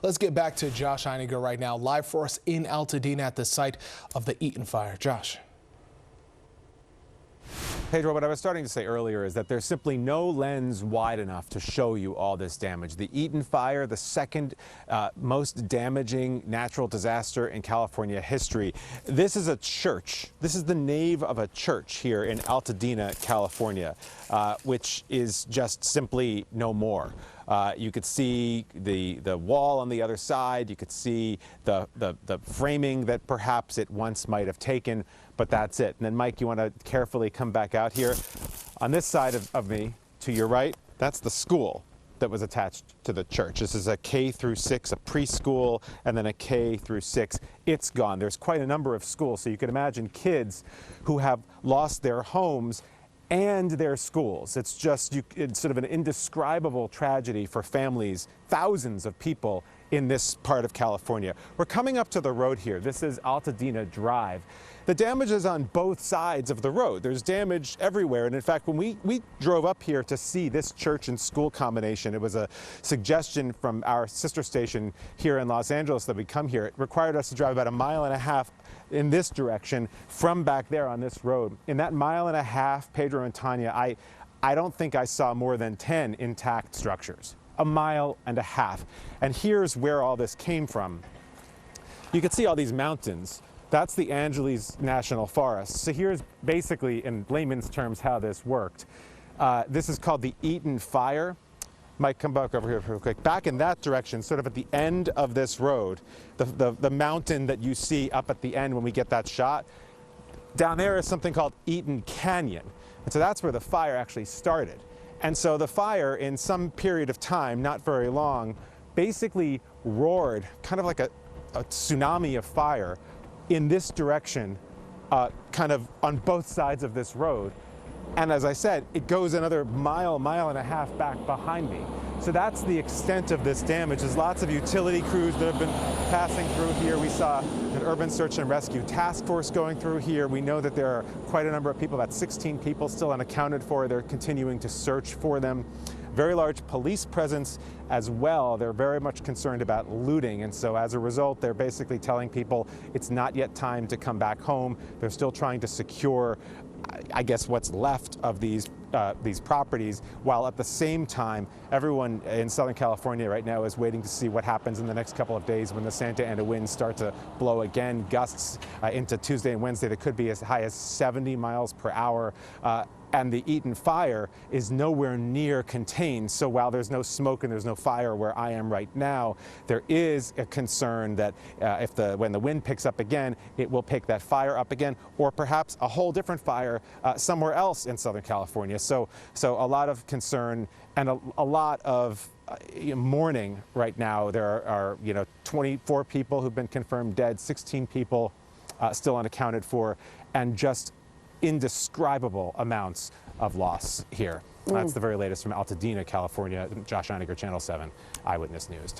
Let's get back to Josh Einiger right now, live for us in Altadena at the site of the Eaton fire. Josh. Pedro, what I was starting to say earlier is that there's simply no lens wide enough to show you all this damage. The Eaton fire, the second most damaging natural disaster in California history. This is a church. This is the nave of a church here in Altadena, California, which is just simply no more. You could see the wall on the other side. You could see the framing that perhaps it once might have taken, but that's it. And then, Mike, you want to carefully come back out here. On this side of me, to your right, that's the school that was attached to the church. This is a K through 6, a preschool, and then a K through 6. It's gone. There's quite a number of schools, so you can imagine kids who have lost their homes and their schools. It's just it's sort of an indescribable tragedy for families, thousands of people in this part of California. We're coming up to the road here. This is Altadena Drive. The damage is on both sides of the road. There's damage everywhere. And in fact, when we drove up here to see this church and school combination, it was a suggestion from our sister station here in Los Angeles that we come here. It required us to drive about 1.5 miles in this direction from back there on this road. In that 1.5 miles, Pedro and Tanya, I don't think I saw more than 10 intact structures. 1.5 miles. And here's where all this came from. You can see all these mountains. That's the Angeles National Forest. So here's basically, in layman's terms, how this worked. This is called the Eaton fire. Mike, come back over here real quick. Back in that direction, sort of at the end of this road, the mountain that you see up at the end when we get that shot, down there is something called Eaton Canyon. And so that's where the fire actually started. And so the fire, in some period of time, not very long, basically roared, kind of like a tsunami of fire, in this direction, kind of on both sides of this road. And as I said, it goes another 1.5 miles back behind me. So that's the extent of this damage. There's lots of utility crews that have been passing through here. We saw an urban search and rescue task force going through here. We know that there are quite a number of people, about 16 people still unaccounted for. They're continuing to search for them. Very large police presence as well. They're very much concerned about looting, and so as a result, they're basically telling people it's not yet time to come back home. They're still trying to secure, I guess, what's left of these properties, while at the same time, everyone in Southern California right now is waiting to see what happens in the next couple of days when the Santa Ana winds start to blow again. Gusts into Tuesday and Wednesday that could be as high as 70 miles per hour. And the Eaton fire is nowhere near contained. So while there's no smoke and there's no fire where I am right now, there is a concern that when the wind picks up again, it will pick that fire up again, or perhaps a whole different fire somewhere else in Southern California. So a lot of concern and a lot of mourning right now. There are 24 people who've been confirmed dead, 16 people still unaccounted for, and just indescribable amounts of loss here. That's the very latest from Altadena, California. Josh Einiger, Channel 7 Eyewitness News.